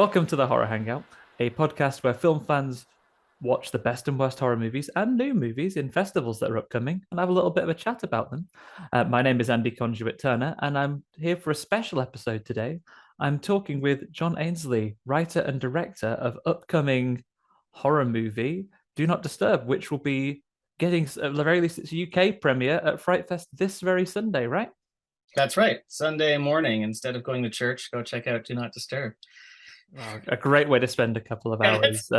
Welcome to the Horror Hangout, a podcast where film fans watch the best and worst horror movies and new movies in festivals that are upcoming and have a little bit of a chat about them. My name is Andy-Conduit Turner, and I'm here for a special episode today. I'm talking with John Ainslie, writer and director of upcoming horror movie Do Not Disturb, which will be getting, at the very least, its UK premiere at FrightFest this very Sunday, right? That's right. Sunday morning, instead of going to church, go check out Do Not Disturb. Oh, a great way to spend a couple of hours.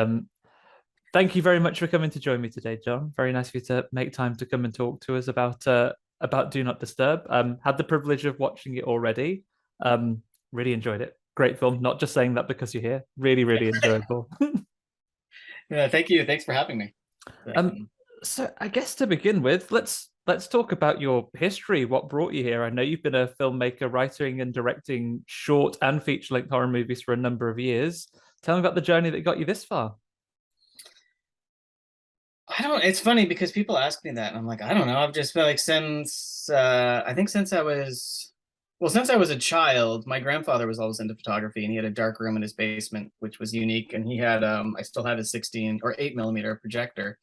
Thank you very much for coming to join me today, John. Very nice of you to make time to come and talk to us about Do Not Disturb. Had the privilege of watching it already. Really enjoyed it. Great film. Not just saying that because you're here. Really, really enjoyable. Yeah, thank you. Thanks for having me. So I guess to begin with, let's talk about your history. What brought you here? I know you've been a filmmaker, writing and directing short and feature-length horror movies for a number of years. Tell me about the journey that got you this far. It's funny because people ask me that and I'm like, I don't know. I've just felt like since I was a child, my grandfather was always into photography, and he had a dark room in his basement, which was unique. And he had I still have his 16 or 8 millimeter projector.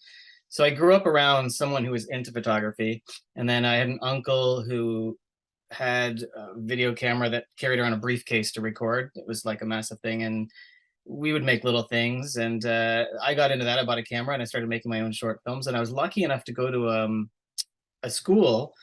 So I grew up around someone who was into photography. And then I had an uncle who had a video camera that carried around a briefcase to record. It was like a massive thing. And we would make little things. And I got into that. I bought a camera and I started making my own short films. And I was lucky enough to go to a school.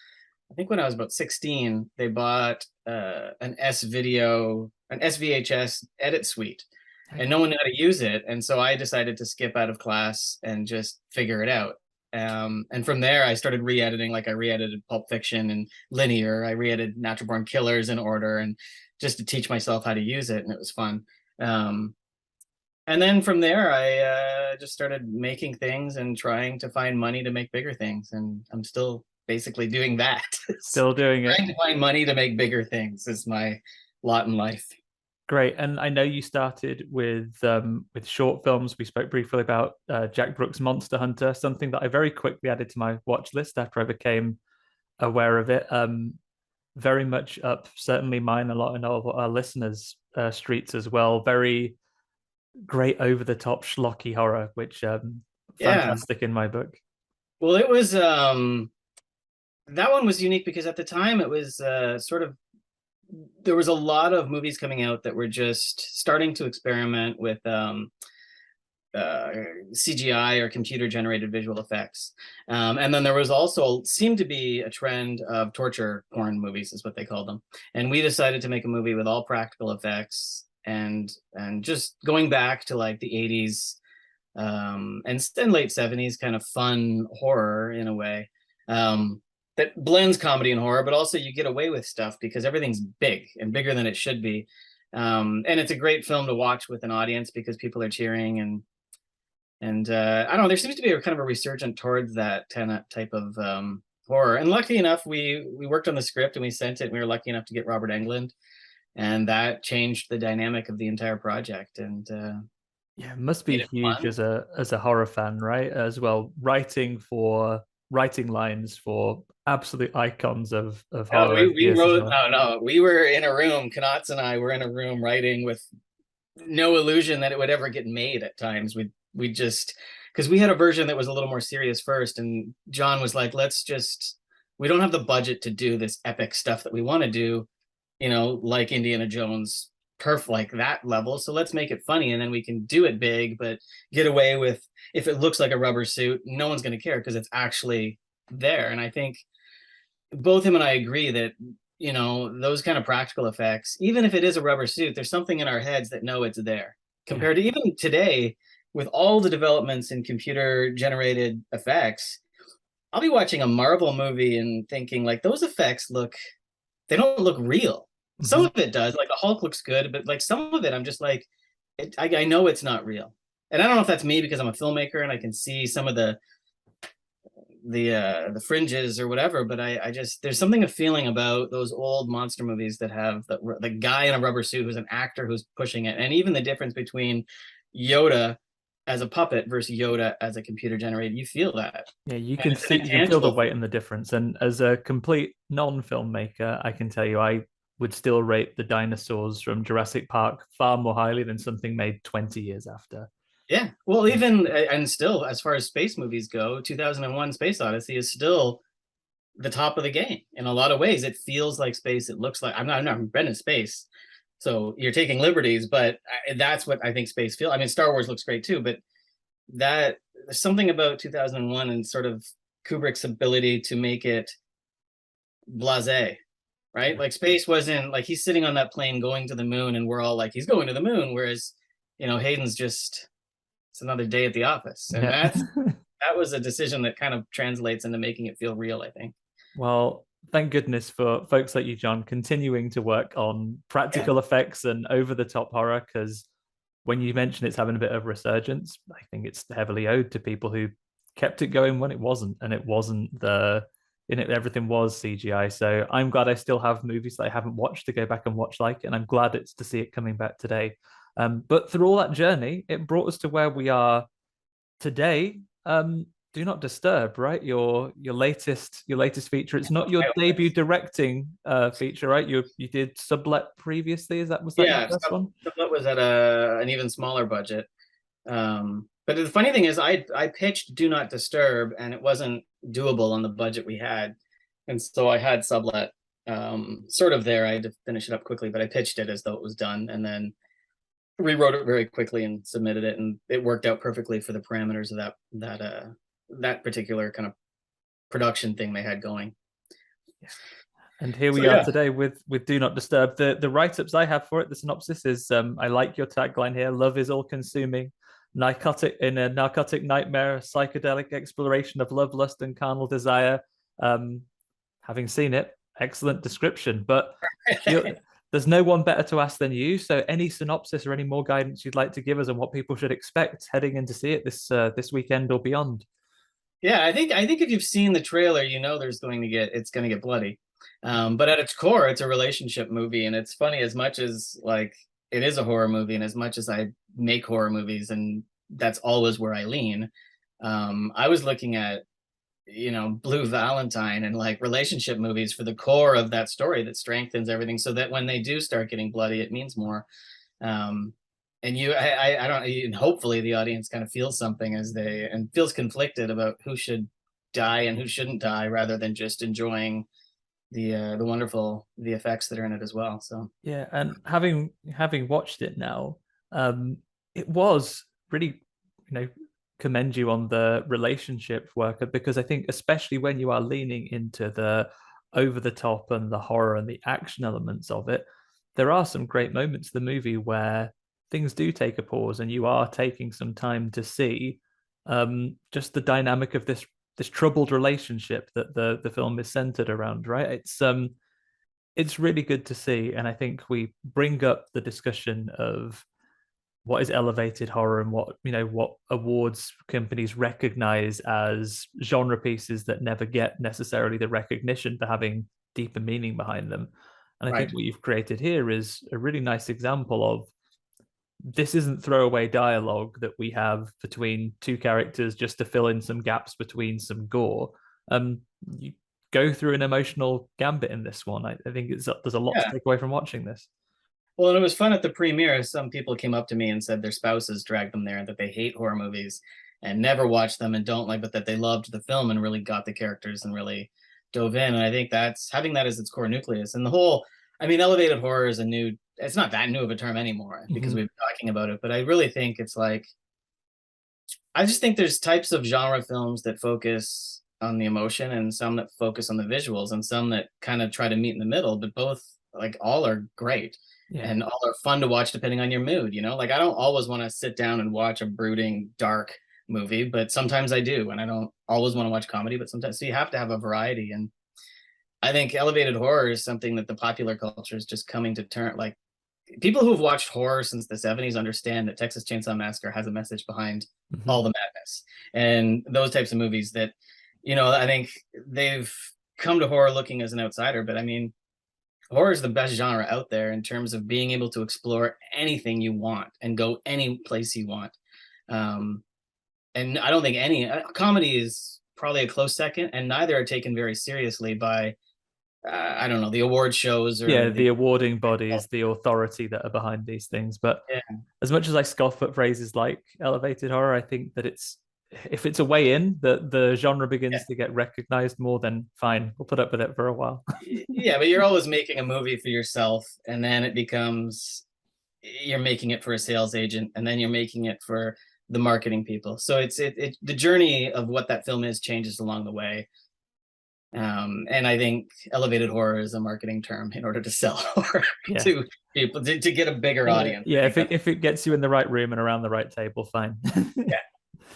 I think when I was about 16, they bought an SVHS edit suite, and no one knew how to use it. And so I decided to skip out of class and just figure it out. And from there, I started re-editing. Like I re-edited Pulp Fiction and Linear. I re-edited Natural Born Killers in order, and just to teach myself how to use it. And it was fun. And then from there, I just started making things and trying to find money to make bigger things. And I'm still basically doing that. Still doing it. Trying to find money to make bigger things is my lot in life. Great. And I know you started with short films. We spoke briefly about Jack Brooks' Monster Hunter, something that I very quickly added to my watch list after I became aware of it. Very much up, certainly mine, a lot of our listeners' streets as well. Very great over-the-top schlocky horror, which fantastic in my book. Well, it was that one was unique because at the time it was there was a lot of movies coming out that were just starting to experiment with CGI or computer generated visual effects. And then there was also seemed to be a trend of torture porn movies, is what they called them. And we decided to make a movie with all practical effects and just going back to like the 80s and late 70s kind of fun horror in a way. That blends comedy and horror, but also you get away with stuff because everything's big and bigger than it should be. And it's a great film to watch with an audience because people are cheering and I don't know, there seems to be a kind of a resurgence towards that type of horror. And lucky enough, we worked on the script and we sent it, and we were lucky enough to get Robert Englund, and that changed the dynamic of the entire project. And yeah, it must be huge as a horror fan, right? As well, writing lines for absolute icons of horror. We wrote we were in a room, Knotts and I were in a room writing with no illusion that it would ever get made. At times we just, because we had a version that was a little more serious first, and John was like, we don't have the budget to do this epic stuff that we want to do, like Indiana Jones, like that level, so let's make it funny, and then we can do it big but get away with, if it looks like a rubber suit, no one's going to care because it's actually there. And I think both him and I agree that those kind of practical effects, even if it is a rubber suit, there's something in our heads that know it's there, compared to even today with all the developments in computer generated effects. I'll be watching a Marvel movie and thinking like, those effects they don't look real. Some of it does, like the Hulk looks good, but like some of it, I'm just like, I know it's not real. And I don't know if that's me because I'm a filmmaker and I can see some of the fringes or whatever, but I just, there's something of feeling about those old monster movies that have the guy in a rubber suit who's an actor who's pushing it. And even the difference between Yoda as a puppet versus Yoda as a computer generated, you feel that. Yeah, you can feel the weight and the difference. And as a complete non-filmmaker, I can tell you, I would still rate the dinosaurs from Jurassic Park far more highly than something made 20 years after. Yeah. Well, even and still, as far as space movies go, 2001 Space Odyssey is still the top of the game in a lot of ways. It feels like space. It looks like I've never been in space, so you're taking liberties, but that's what I think space feels. I mean, Star Wars looks great too, but that there's something about 2001 and sort of Kubrick's ability to make it blasé, right? Like space wasn't like he's sitting on that plane going to the moon, and we're all like he's going to the moon, whereas Hayden's just it's another day at the office, and Yeah. that was a decision that kind of translates into making it feel real, I think. Well, thank goodness for folks like you, John, continuing to work on Yeah. practical effects and over the top horror. Because when you mention it's having a bit of resurgence, I think it's heavily owed to people who kept it going when it wasn't, and it wasn't the in it everything was CGI. So I'm glad I still have movies that I haven't watched to go back and watch, like, and I'm glad it's to see it coming back today. But through all that journey, it brought us to where we are today. Do Not Disturb, right? Your latest feature. It's not your debut directing feature, right? You did Sublet previously. Was that your first one? Sublet was at an even smaller budget. But the funny thing is, I pitched Do Not Disturb, and it wasn't doable on the budget we had, and so I had Sublet sort of there. I had to finish it up quickly, but I pitched it as though it was done, and then rewrote it very quickly and submitted it, and it worked out perfectly for the parameters of that particular kind of production thing they had going. And here we are today with Do Not Disturb. The write-ups I have for it, the synopsis is I like your tagline here, love is all consuming, narcotic nightmare, a psychedelic exploration of love, lust, and carnal desire. Having seen it, excellent description. But there's no one better to ask than you. So any synopsis or any more guidance you'd like to give us on what people should expect heading in to see it this weekend or beyond? Yeah, I think if you've seen the trailer, it's going to get bloody. But at its core, it's a relationship movie, and it's funny, as much as like it is a horror movie, and as much as I make horror movies, and that's always where I lean. I was looking at Blue Valentine and like relationship movies for the core of that story that strengthens everything, so that when they do start getting bloody, it means more. And I don't, and hopefully the audience kind of feels something and feels conflicted about who should die and who shouldn't die, rather than just enjoying the wonderful effects that are in it as well. So yeah, and having watched it now, it was really, commend you on the relationship work, because I think especially when you are leaning into the over the top and the horror and the action elements of it, there are some great moments in the movie where things do take a pause and you are taking some time to see just the dynamic of this troubled relationship that the film is centered around, right? It's really good to see, and I think we bring up the discussion of what is elevated horror and what awards companies recognize as genre pieces that never get necessarily the recognition for having deeper meaning behind them. And I think what you've created here is a really nice example of this isn't throwaway dialogue that we have between two characters just to fill in some gaps between some gore. You go through an emotional gambit in this one. I think there's a lot to take away from watching this. Well, and it was fun at the premiere. Some people came up to me and said their spouses dragged them there, and that they hate horror movies and never watch them and don't like, but that they loved the film and really got the characters and really dove in. And I think that's having that as its core nucleus. And the whole, I mean, elevated horror is it's not that new of a term anymore because we've been talking about it, but I really think it's like, I just think there's types of genre films that focus on the emotion, and some that focus on the visuals, and some that kind of try to meet in the middle, but both, like, all are great. Yeah. And all are fun to watch depending on your mood, like I don't always want to sit down and watch a brooding dark movie, but sometimes I do. And I don't always want to watch comedy, but sometimes, so you have to have a variety. And I think elevated horror is something that the popular culture is just coming to turn, like, people who have watched horror since the 70s understand that Texas Chainsaw Massacre has a message behind all the madness, and those types of movies that, I think they've come to horror looking as an outsider, but I mean, horror is the best genre out there in terms of being able to explore anything you want and go any place you want. And I don't think any comedy is probably a close second, and neither are taken very seriously by I don't know, the award shows Yeah, or the the awarding bodies, the authority that are behind these things. But yeah. as much as I scoff at phrases like elevated horror, I think that it's if it's a way in that the genre begins to get recognized more, then fine, we'll put up with it for a while. Yeah, but you're always making a movie for yourself, and then it becomes you're making it for a sales agent, and then you're making it for the marketing people. So it the journey of what that film is changes along the way. And I think elevated horror is a marketing term in order to sell horror Yeah. to people to get a bigger audience. I Yeah, think that's if it gets you in the right room and around the right table, fine. yeah,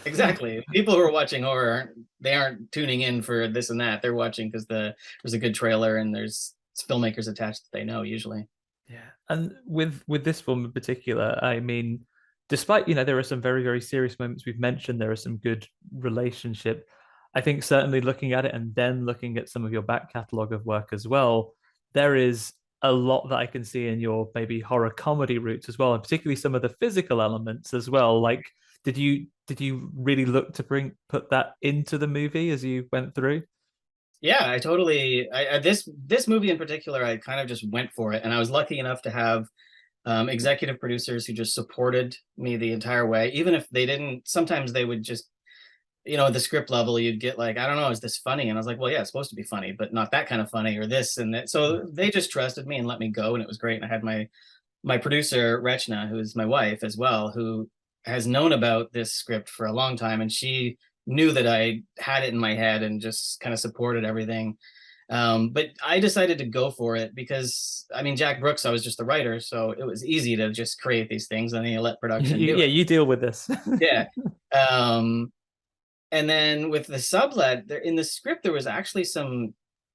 exactly. People who are watching horror, they aren't tuning in for this and that. They're watching because there's a good trailer and there's filmmakers attached that they know usually. Yeah, and with this film in particular, I mean, despite there are some very very serious moments we've mentioned, there are some good relationship. I think certainly looking at it and then looking at some of your back catalogue of work as well, there is a lot that I can see in your maybe horror comedy roots as well, and particularly some of the physical elements as well. Like, did you really look to put that into the movie as you went through? Yeah, I totally. This movie in particular, I kind of just went for it, and I was lucky enough to have executive producers who just supported me the entire way. Even if they didn't, sometimes they would just, at the script level, you'd get like, I don't know, is this funny? And I was like, well, yeah, it's supposed to be funny, but not that kind of funny or this and that. So they just trusted me and let me go, and it was great. And I had my producer Rechna, who's my wife as well, who has known about this script for a long time, and she knew that I had it in my head and just kind of supported everything. But I decided to go for it because I mean Jack Brooks, I was just the writer, so it was easy to just create these things and then you let production do Yeah, it. you deal with this. Yeah. Um, and then with the sublet, there in the script there was actually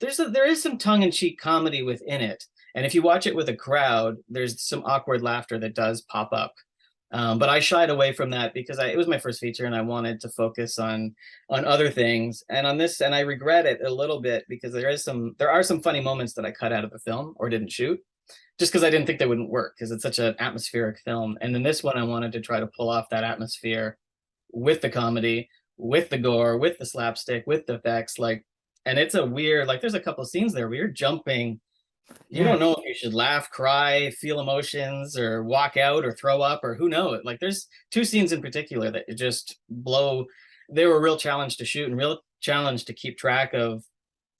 there is some tongue-in-cheek comedy within it. And if you watch it with a crowd, there's some awkward laughter that does pop up. But I shied away from that because it was my first feature and I wanted to focus on other things. And on this, and I regret it a little bit because there are some funny moments that I cut out of the film or didn't shoot just because I didn't think they wouldn't work because it's such an atmospheric film. And in this one, I wanted to try to pull off that atmosphere with the comedy, with the gore, with the slapstick, with the effects. Like, and it's a weird, like, there's a couple scenes there where you're jumping. You Yeah, don't know if you should laugh, cry, feel emotions, or walk out or throw up, or who knows. Like, there's two scenes in particular that just blow. They were a real challenge to shoot and real challenge to keep track of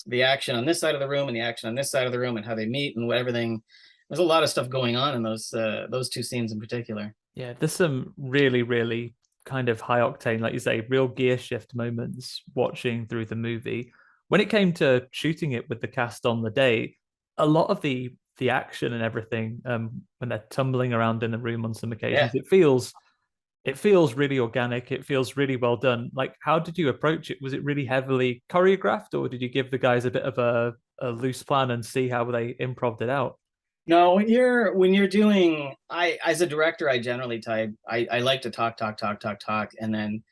the action on this side of the room and the action on this side of the room and how they meet and what everything. There's a lot of stuff going on in those two scenes in particular. yeah. There's some really, really kind of high octane, like you say, real gear shift moments watching through the movie. When it came to shooting it with the cast on the day, a lot of the action and everything, when they're tumbling around in the room on some Yeah. occasions, it feels really organic. It feels really well done. Like, how did you approach it? Was it really heavily choreographed, or did you give the guys a bit of a loose plan and see how they improved it out? No, when you're doing I as a director, I generally type I like to talk, and then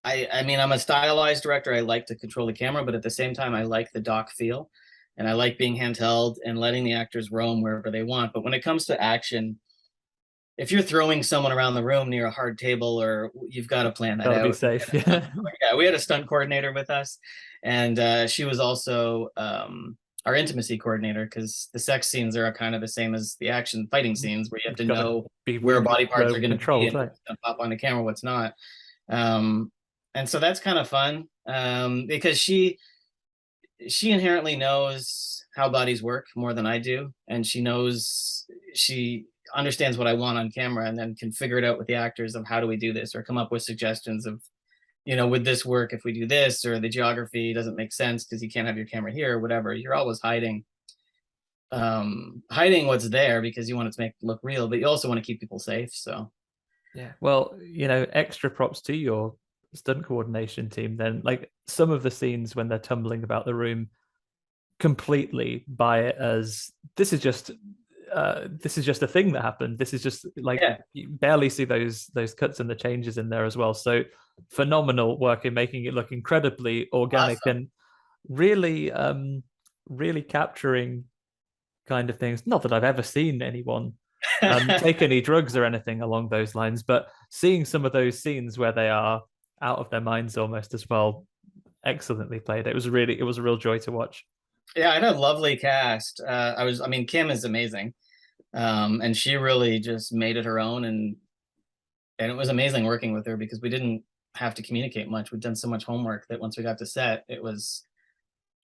I mean I'm a stylized director. I like to control the camera, but at the same time I like the doc feel and I like being handheld and letting the actors roam wherever they want. But when it comes to action, if you're throwing someone around the room near a hard table or you've got to plan that Got to be out. safe. Yeah. Yeah, we had a stunt coordinator with us, and she was also our intimacy coordinator because the sex scenes are kind of the same as the action fighting scenes where you have to Got to know be where really body parts are going to be controlled, and right? what's going to pop on the camera, what's not. Um, and so that's kind of fun because she inherently knows how bodies work more than I do, and she understands what I want on camera, and then can figure it out with the actors of how do we do this, or come up with suggestions of would this work if we do this, or the geography doesn't make sense because you can't have your camera here or whatever. You're always hiding what's there because you want it to make it look real, but you also want to keep people safe. So Yeah. Well, extra props to your stunt coordination team then. Like some of the scenes when they're tumbling about the room completely buy it as this is just a thing that happened. This is just like yeah, you barely see those cuts and the changes in there as well. So phenomenal work in making it look incredibly organic awesome. and really really capturing kind of things. Not that I've ever seen anyone take any drugs or anything along those lines, but seeing some of those scenes where they are out of their minds almost as well, excellently played. It was a real joy to watch. Yeah, I had a lovely cast. I mean, Kim is amazing. And she really just made it her own, and it was amazing working with her because we didn't have to communicate much. We'd done so much homework that once we got to set, it was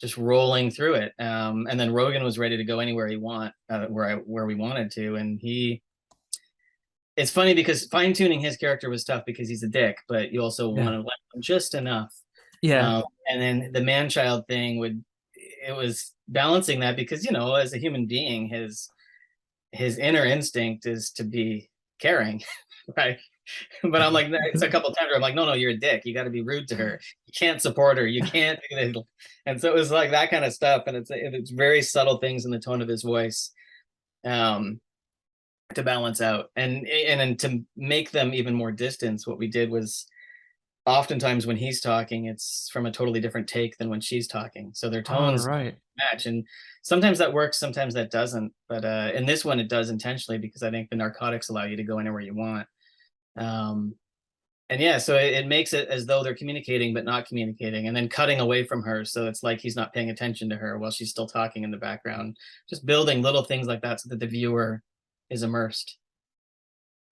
just rolling through it. And then Rogan was ready to go anywhere where we wanted to, and he. It's funny because fine tuning his character was tough because he's a dick, but you also want Yeah. to let him just enough. Yeah. And then the man child thing it was balancing that because as a human being, his inner instinct is to be caring, right? But I'm like, it's a couple times where I'm like, no, you're a dick. You got to be rude to her. You can't support her. You can't do that. And so it was like that kind of stuff. And it's very subtle things in the tone of his voice um, to balance out. And to make them even more distance, what we did was oftentimes when he's talking, it's from a totally different take than when she's talking. So their All tones right. match. And sometimes that works, sometimes that doesn't. But in this one, it does intentionally because I think the narcotics allow you to go anywhere you want. Um, and yeah, so it makes it as though they're communicating but not communicating, and then cutting away from her, so it's like he's not paying attention to her while she's still talking in the background. Just building little things like that so that the viewer is immersed.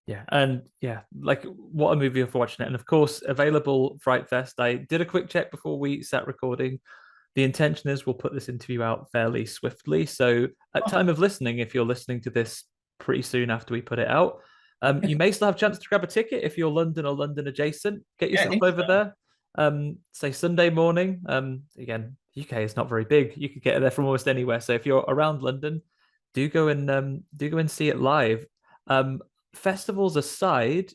Yeah, and yeah, like what a movie for watching it. And of course, available FrightFest. I did a quick check before we sat recording. The intention is we'll put this interview out fairly swiftly. So at Oh, time of listening, if you're listening to this pretty soon after we put it out, you may still have a chance to grab a ticket if you're London or London adjacent. Get yeah, I yourself think over so. there. Say Sunday morning. Again, UK is not very big. You could get there from almost anywhere. So if you're around London, do go and see it live. Um, Festivals aside,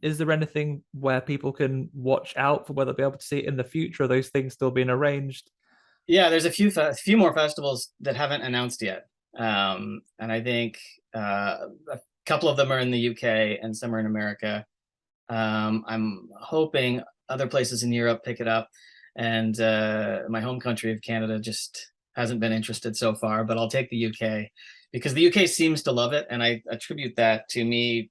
is there anything where people can watch out for whether they'll be able to see it in the future? Are those things still being arranged? Yeah, there's a few more festivals that haven't announced yet, and I think a couple of them are in the UK and some are in America. I'm hoping other places in Europe pick it up, and my home country of Canada just hasn't been interested so far. But I'll take the UK because the UK seems to love it, and I attribute that to me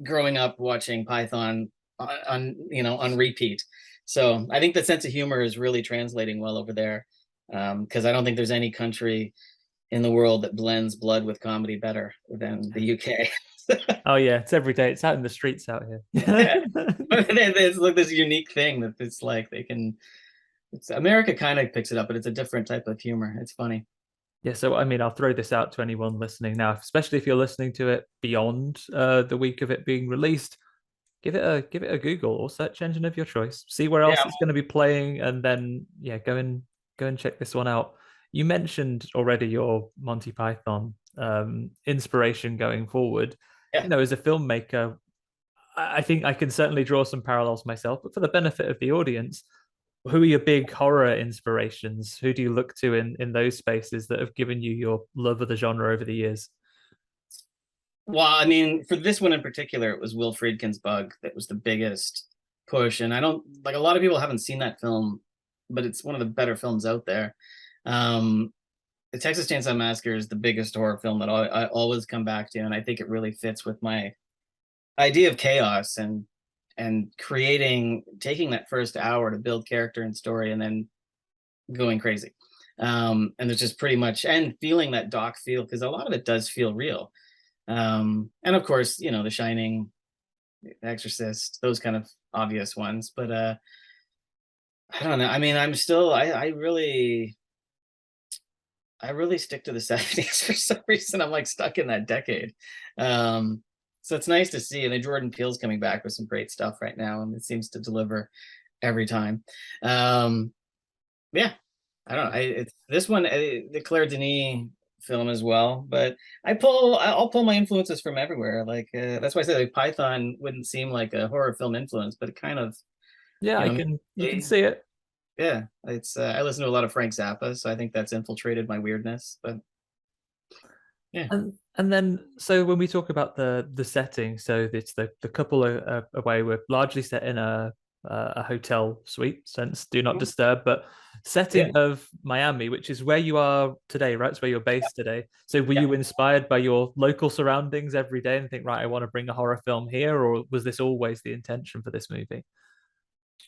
growing up watching Python on repeat. So I think the sense of humor is really translating well over there because I don't think there's any country in the world that blends blood with comedy better than the UK. Oh yeah, it's every day. It's out in the streets out Yeah. here. But it's like this unique thing that it's like they can. It's America kind of picks it up, but it's a different type of humor. It's funny. Yeah, so I mean, I'll throw this out to anyone listening now, especially if you're listening to it beyond the week of it being released. Give it a Google or search engine of your choice. See where Yeah, else it's going to be playing, and then yeah, go and check this one out. You mentioned already your Monty Python inspiration going forward. yeah. You know, as a filmmaker, I think I can certainly draw some parallels myself, but for the benefit of the audience, who are your big horror inspirations? Who do you look to in those spaces that have given you your love of the genre over the years? Well, I mean, for this one in particular, it was Will Friedkin's Bug that was the biggest push, and I don't like a lot of people haven't seen that film, but it's one of the better films out there. Um, the Texas Chainsaw Massacre is the biggest horror film that I always come back to, and I think it really fits with my idea of chaos and taking that first hour to build character and story, and then going crazy. And it's just pretty much and feeling that doc feel because a lot of it does feel real. And of course, The Shining, Exorcist, those kind of obvious ones. But I don't know. I mean, I'm still I really stick to the 70s for some reason. I'm like stuck in that decade. Um, so it's nice to see. And then Jordan Peele's coming back with some great stuff right now, and it seems to deliver every time. Um, yeah, I don't know. It's this one, the Claire Denis film as well, but I'll pull my influences from everywhere. Like that's why I say like Python wouldn't seem like a horror film influence, but it kind of, Yeah, you know, you can see it. yeah. It's I listen to a lot of Frank Zappa, so I think that's infiltrated my weirdness. But yeah, And then so when we talk about the setting, so it's the couple away. We're largely set in a hotel suite, since Do Not Disturb, but yeah, setting of Miami, which is where you are today, right? It's where you're based today. So were yeah. you inspired by your local surroundings every day and think, right, I want to bring a horror film here, or was this always the intention for this movie?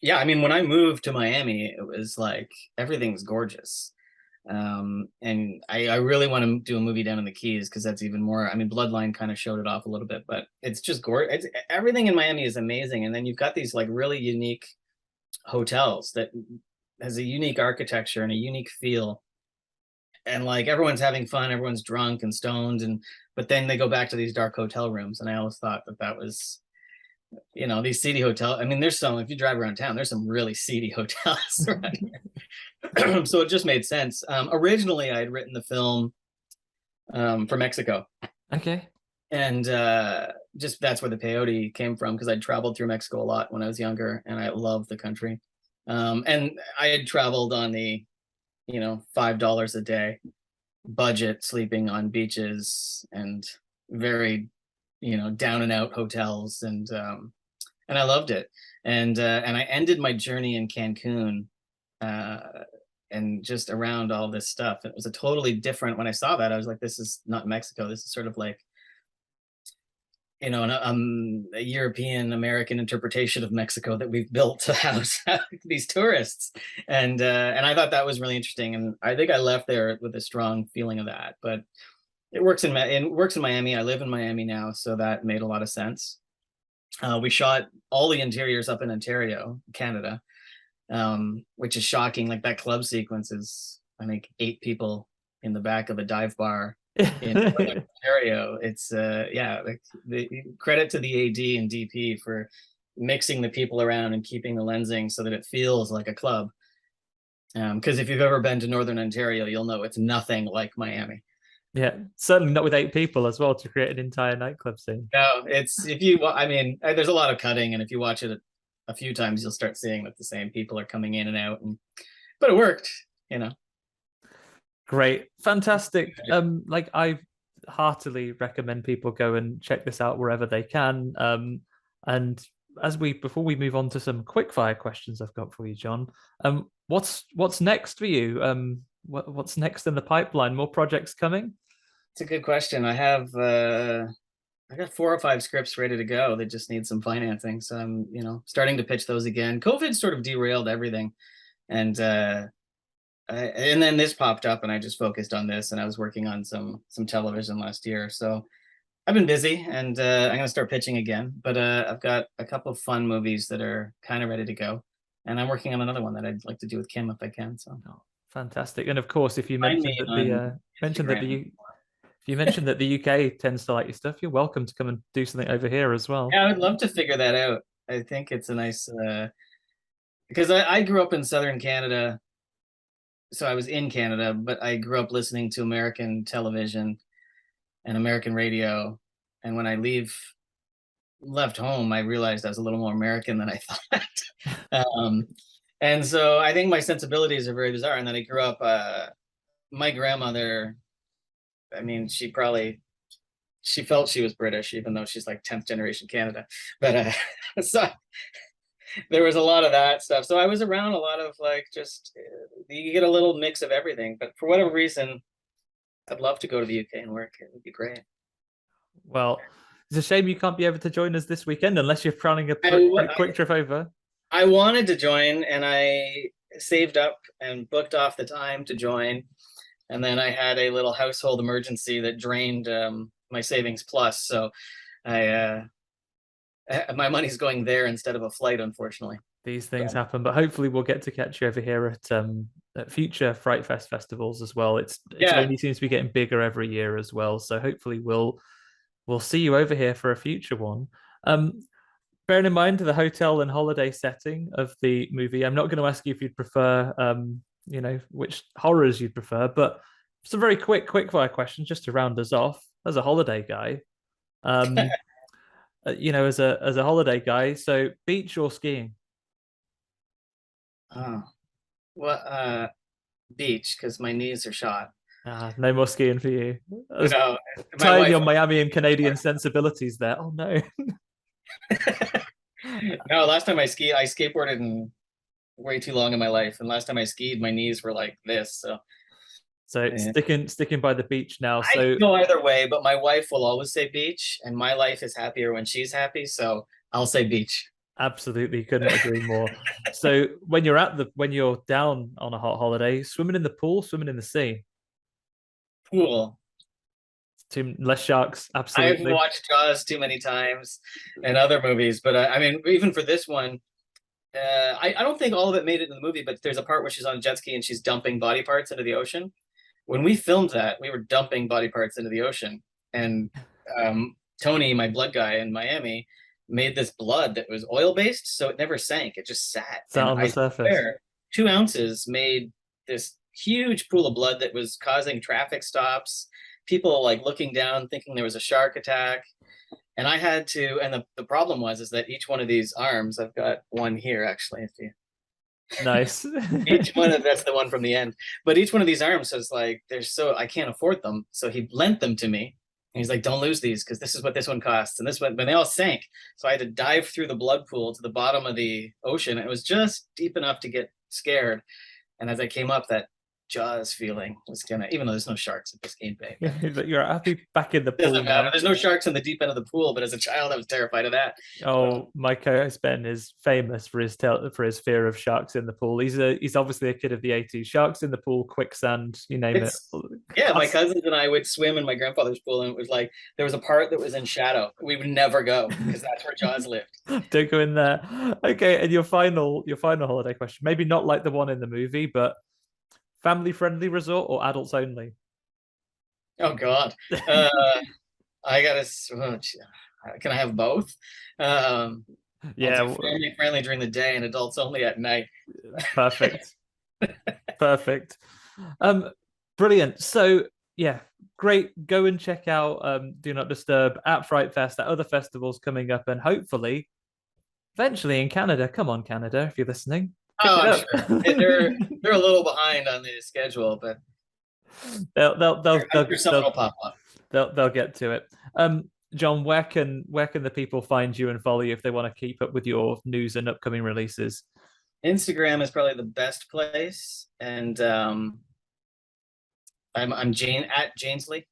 Yeah, I mean, when I moved to Miami, it was like everything's gorgeous. And I really want to do a movie down in the Keys because that's even more. I mean, Bloodline kind of showed it off a little bit, but it's just gorgeous. Everything in Miami is amazing, and then you've got these like really unique hotels that has a unique architecture and a unique feel, and like everyone's having fun, everyone's drunk and stoned, and but then they go back to these dark hotel rooms, and I always thought that was, you know, these seedy hotels. I mean, there's some, if you drive around town, there's some really seedy hotels around here. So it just made sense. Originally, I had written the film for Mexico. Okay. And just that's where the peyote came from, because I'd traveled through Mexico a lot when I was younger, and I love the country. And I had traveled on the, you know, $5 a day budget, sleeping on beaches and very, you know, down and out hotels, and I loved it. And I ended my journey in Cancun, and just around all this stuff. It was a totally different. When I saw that, I was like, this is not Mexico. This is sort of like, you know, a European American interpretation of Mexico that we've built to house these tourists. And I thought that was really interesting. And I think I left there with a strong feeling of that. But it works in Miami. I live in Miami now, so that made a lot of sense. We shot all the interiors up in Ontario, Canada, which is shocking. Like that club sequence is, I think, 8 people in the back of a dive bar in Ontario. It's yeah, like the credit to the AD and DP for mixing the people around and keeping the lensing so that it feels like a club. Because if you've ever been to Northern Ontario, you'll know it's nothing like Miami. Yeah, certainly not with 8 people as well to create an entire nightclub scene. No, it's I mean, there's a lot of cutting, and if you watch it a few times, you'll start seeing that the same people are coming in and out, but it worked, you know. Great, fantastic. Like I heartily recommend people go and check this out wherever they can. And before we move on to some quick fire questions I've got for you, John, what's next for you? What's next in the pipeline? More projects coming? It's a good question. I got 4 or 5 scripts ready to go. They just need some financing, so I'm, you know, starting to pitch those again. COVID sort of derailed everything, and then this popped up, and I just focused on this. And I was working on some television last year, so I've been busy, and I'm gonna start pitching again. But I've got a couple of fun movies that are kind of ready to go, and I'm working on another one that I'd like to do with Kim if I can. So fantastic. And of course, if you find mentioned me that on if you mentioned that the UK tends to like your stuff, you're welcome to come and do something over here as well. Yeah, I would love to figure that out. I think it's a nice because I grew up in Southern Canada, so I was in Canada, but I grew up listening to American television and American radio. And when I left home, I realized I was a little more American than I thought. And so I think my sensibilities are very bizarre. And then I grew up, my grandmother, I mean, she felt she was British, even though she's like 10th generation Canada. But so there was a lot of that stuff. So I was around a lot of like, just, you get a little mix of everything. But for whatever reason, I'd love to go to the UK and work. It would be great. Well, it's a shame you can't be able to join us this weekend unless you're planning a quick trip over. I wanted to join, and I saved up and booked off the time to join. And then I had a little household emergency that drained my savings plus. So my money's going there instead of a flight, unfortunately. These things happen, but hopefully we'll get to catch you over here at future FrightFest festivals as well. It only seems to be getting bigger every year as well. So hopefully we'll see you over here for a future one. Bearing in mind the hotel and holiday setting of the movie, I'm not going to ask you if you'd prefer, you know, which horrors you'd prefer, but some very quick fire questions just to round us off. As a holiday guy, you know, as a holiday guy, so beach or skiing? Oh, well, beach, because my knees are shot. No more skiing for you. No, tying your Miami and Canadian sensibilities there. Oh no. No, last time I skateboarded in way too long in my life, and last time I skied, my knees were like this. So yeah. sticking by the beach now. So I go either way, but my wife will always say beach, and my life is happier when she's happy. So I'll say beach. Absolutely, couldn't agree more. So when you're down on a hot holiday, swimming in the pool, swimming in the sea, Pool. too less sharks. I've Absolutely. watched Jaws too many times and other movies, but I mean, even for this one, I don't think all of it made it in the movie, but there's a part where she's on a jet ski and she's dumping body parts into the ocean. When we filmed that, we were dumping body parts into the ocean, and Tony, my blood guy in Miami, made this blood that was oil based, so it never sank. It just sat, Sat and on the I surface. swear, 2 ounces made this huge pool of blood that was causing traffic stops. People like looking down, thinking there was a shark attack. And I had to, and the problem was is that each one of these arms, I've got one here actually, if you Nice. each one of that's the one from the end. But each one of these arms is like they're so I can't afford them. So he lent them to me. And he's like, don't lose these because this is what this one costs. And this one, but they all sank. So I had to dive through the blood pool to the bottom of the ocean. It was just deep enough to get scared. And as I came up, that Jaws feeling was gonna, even though there's no sharks at Biscayne Bay. You're happy back in the pool Doesn't matter. now. There's no sharks in the deep end of the pool, but as a child, I was terrified of that. Oh, my co-host Ben is famous for his fear of sharks in the pool. He's obviously a kid of the 80s. Sharks in the pool, quicksand, you name it. It's yeah, my cousins and I would swim in my grandfather's pool, and it was like there was a part that was in shadow. We would never go because that's where Jaws lived. Don't go in there. Okay, and your final holiday question. Maybe not like the one in the movie, but family friendly resort or adults only? Oh God, uh, I gotta. Oh, can I have both? I'll Yeah, do family friendly during the day and adults only at night. perfect. Perfect. Um, Brilliant. So yeah, great. Go and check out Do Not Disturb at FrightFest, at other festivals coming up, and hopefully eventually in Canada. Come on, Canada, if you're listening. Pick Oh, it I'm up. sure they're a little behind on the schedule, but I'm sure someone will pop up. they'll get to it. John, where can the people find you and follow you if they want to keep up with your news and upcoming releases? Instagram is probably the best place, and I'm Jane at Janesly.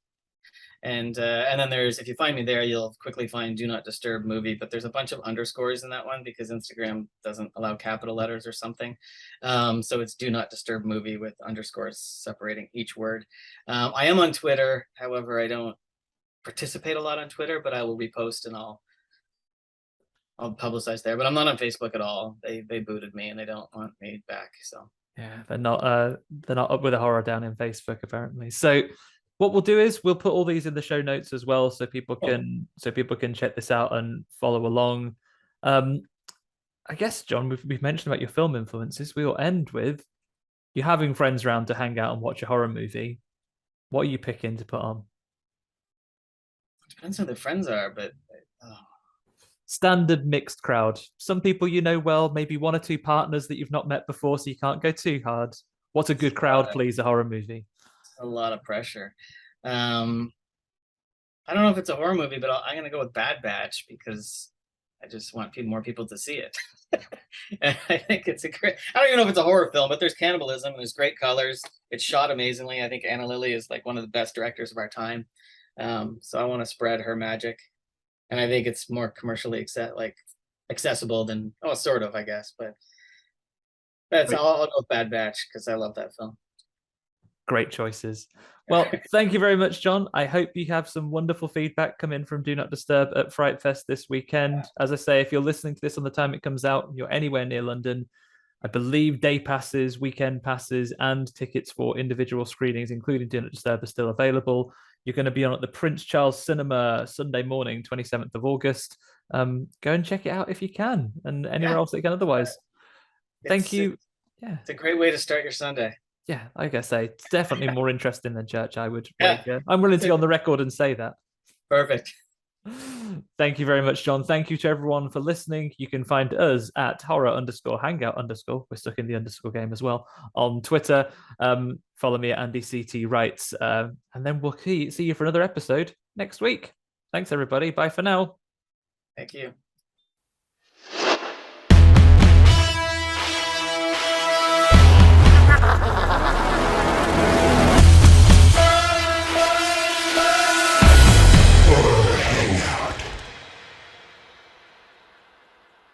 And then there's if you find me there, you'll quickly find Do Not Disturb movie, but there's a bunch of underscores in that one because Instagram doesn't allow capital letters or something. So it's Do Not Disturb movie with underscores separating each word. I am on Twitter, however, I don't participate a lot on Twitter, but I will repost and I'll publicize there. But I'm not on Facebook at all. They booted me and they don't want me back. So Yeah, they're not up with a horror down in Facebook apparently. So what we'll do is we'll put all these in the show notes as well, so people can check this out and follow along. Um, I guess John, we've mentioned about your film influences. We will end with you having friends around to hang out and watch a horror movie. What are you picking to put on? depends who the friends are, but oh, Standard mixed crowd. Some people you know well, maybe one or two partners that you've not met before, so you can't go too hard. What's a good crowd, please? A horror movie. a lot of pressure. Um, I don't know if it's a horror movie, but I'm gonna go with Bad Batch because I just want more people to see it. And I think it's a great. I don't even know if it's a horror film, but there's cannibalism and there's great colors. It's shot amazingly. I think Anna Lily is like one of the best directors of our time. So I want to spread her magic, and I think it's more commercially accessible than sort of, I guess. But I'll go with Bad Batch because I love that film. Great choices. Well, thank you very much, John. I hope you have some wonderful feedback come in from Do Not Disturb at Fright Fest this weekend. As I say, if you're listening to this on the time it comes out and you're anywhere near London, I believe day passes, weekend passes, and tickets for individual screenings, including Do Not Disturb, are still available. You're going to be on at the Prince Charles Cinema Sunday morning, 27th of August. Go and check it out if you can, and anywhere else that you can otherwise. Thank you. Yeah. It's a great way to start your Sunday. Yeah, like I say, it's definitely more interesting than church, I would wager. I'm willing to go on the record and say that. Perfect. Thank you very much, John. Thank you to everyone for listening. You can find us at horror_hangout_. We're stuck in the underscore game as well on Twitter. Follow me at AndyCT Writes. And then we'll see you for another episode next week. Thanks, everybody. Bye for now. Thank you.